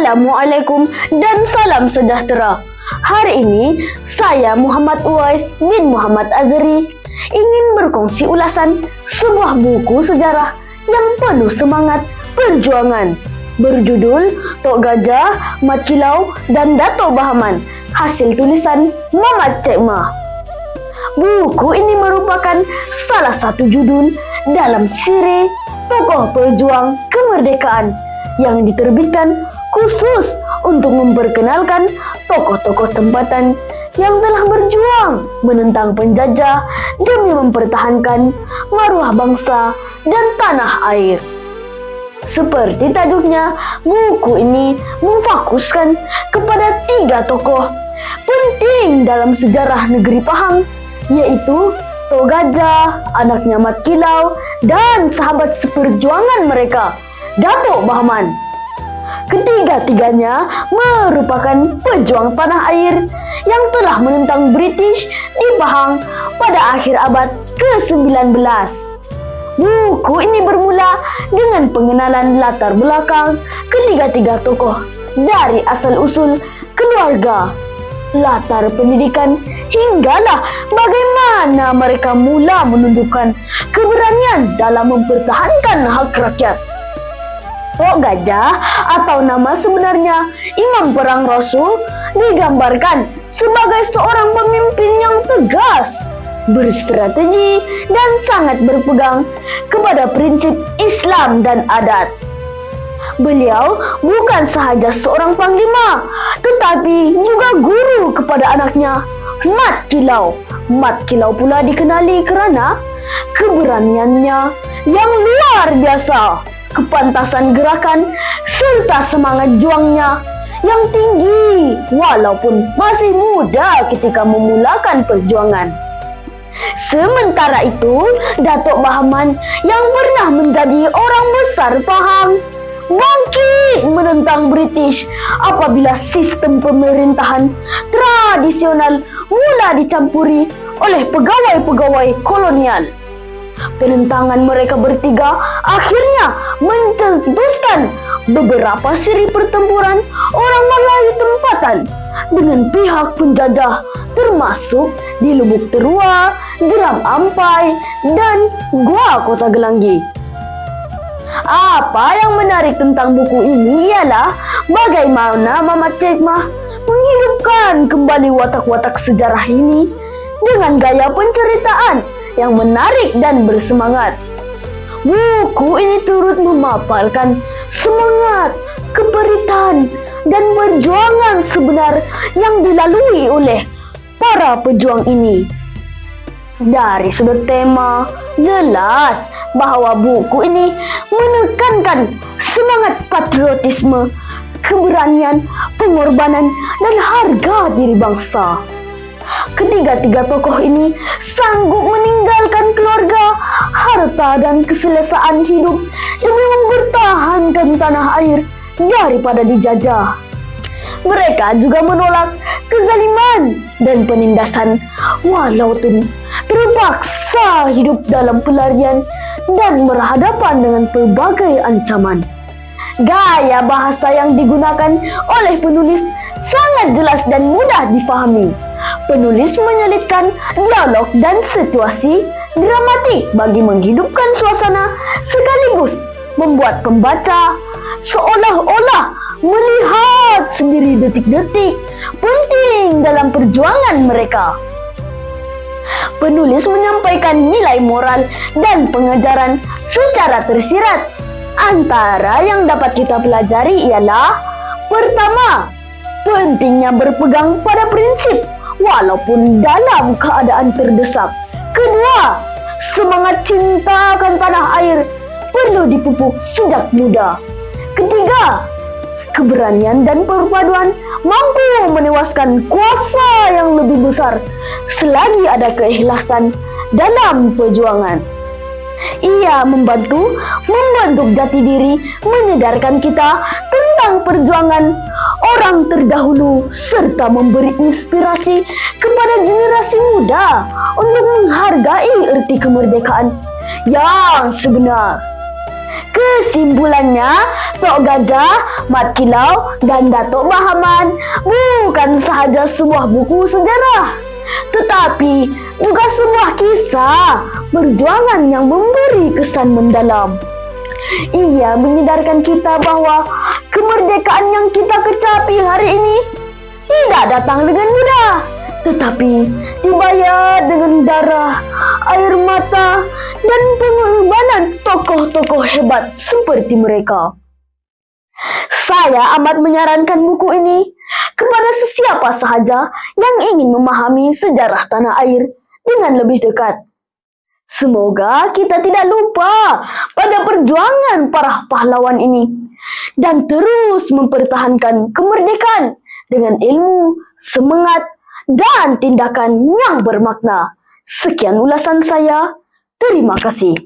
Assalamualaikum dan salam sejahtera. Hari ini saya Muhammad Uwais bin Muhammad Azri ingin berkongsi ulasan sebuah buku sejarah yang penuh semangat perjuangan berjudul Tok Gajah, Mat Kilau dan Dato' Bahaman, hasil tulisan Mamat Cik Mah. Buku ini merupakan salah satu judul dalam siri tokoh pejuang kemerdekaan yang diterbitkan khusus untuk memperkenalkan tokoh-tokoh tempatan yang telah berjuang menentang penjajah demi mempertahankan maruah bangsa dan tanah air. Seperti tajuknya, buku ini memfokuskan kepada 3 tokoh penting dalam sejarah negeri Pahang, yaitu Tok Gajah, anaknya Mat Kilau, dan sahabat seperjuangan mereka, Dato' Bahaman. Ketiga-tiganya merupakan pejuang tanah air yang telah menentang British di Pahang pada akhir abad ke-19. Buku ini bermula dengan pengenalan latar belakang ketiga-tiga tokoh dari asal-usul keluarga, latar pendidikan, hinggalah bagaimana mereka mula menunjukkan keberanian dalam mempertahankan hak rakyat. Tok Gajah atau nama sebenarnya Imam Perang Rasul digambarkan sebagai seorang pemimpin yang tegas, berstrategi, dan sangat berpegang kepada prinsip Islam dan adat. Beliau bukan sahaja seorang panglima, tetapi juga guru kepada anaknya, Mat Kilau. Mat Kilau pula dikenali kerana keberaniannya yang luar biasa, kepantasan gerakan, serta semangat juangnya yang tinggi walaupun masih muda ketika memulakan perjuangan. Sementara itu, Dato' Bahaman yang pernah menjadi orang besar Pahang bangkit menentang British apabila sistem pemerintahan tradisional mula dicampuri oleh pegawai-pegawai kolonial. Penentangan mereka bertiga akhirnya mencetuskan beberapa seri pertempuran orang Melayu tempatan dengan pihak penjajah, termasuk di Lubuk Terua, Geram Ampai, dan Gua Kota Gelanggi. Apa yang menarik tentang buku ini ialah bagaimana Mamat Cik Mah menghidupkan kembali watak-watak sejarah ini dengan gaya penceritaan yang menarik dan bersemangat. Buku ini turut memaparkan semangat, keperitan, dan perjuangan sebenar yang dilalui oleh para pejuang ini. Dari sudut tema, jelas bahawa buku ini menekankan semangat patriotisme, keberanian, pengorbanan, dan harga diri bangsa. Ketiga-tiga tokoh ini sanggup meninggalkan keluarga, harta, dan keselesaan hidup demi mempertahankan tanah air daripada dijajah. Mereka juga menolak kezaliman dan penindasan walaupun terpaksa hidup dalam pelarian dan berhadapan dengan pelbagai ancaman. Gaya bahasa yang digunakan oleh penulis sangat jelas dan mudah difahami. Penulis menyelipkan dialog dan situasi dramatik bagi menghidupkan suasana sekaligus membuat pembaca seolah-olah melihat sendiri detik-detik penting dalam perjuangan mereka. Penulis menyampaikan nilai moral dan pengajaran secara tersirat. Antara yang dapat kita pelajari ialah: pertama, pentingnya berpegang pada prinsip walaupun dalam keadaan terdesak. Kedua, semangat cinta akan tanah air perlu dipupuk sejak muda. Ketiga, keberanian dan perpaduan mampu menewaskan kuasa yang lebih besar selagi ada keikhlasan dalam perjuangan. Ia membentuk jati diri, menyedarkan kita tentang perjuangan orang terdahulu serta memberi inspirasi kepada generasi muda untuk menghargai erti kemerdekaan yang sebenar. Kesimpulannya, Tok Gajah, Mat Kilau, dan Datuk Bahaman bukan sahaja sebuah buku sejarah, tetapi juga sebuah kisah perjuangan yang memberi kesan mendalam. Ia menyadarkan kita bahwa kemerdekaan yang kita kecapi hari ini tidak datang dengan mudah, tetapi dibayar dengan darah, air mata, dan pengorbanan tokoh-tokoh hebat seperti mereka. Saya amat menyarankan buku ini kepada sesiapa sahaja yang ingin memahami sejarah tanah air dengan lebih dekat. Semoga kita tidak lupa pada perjuangan para pahlawan ini dan terus mempertahankan kemerdekaan dengan ilmu, semangat, dan tindakan yang bermakna. Sekian ulasan saya. Terima kasih.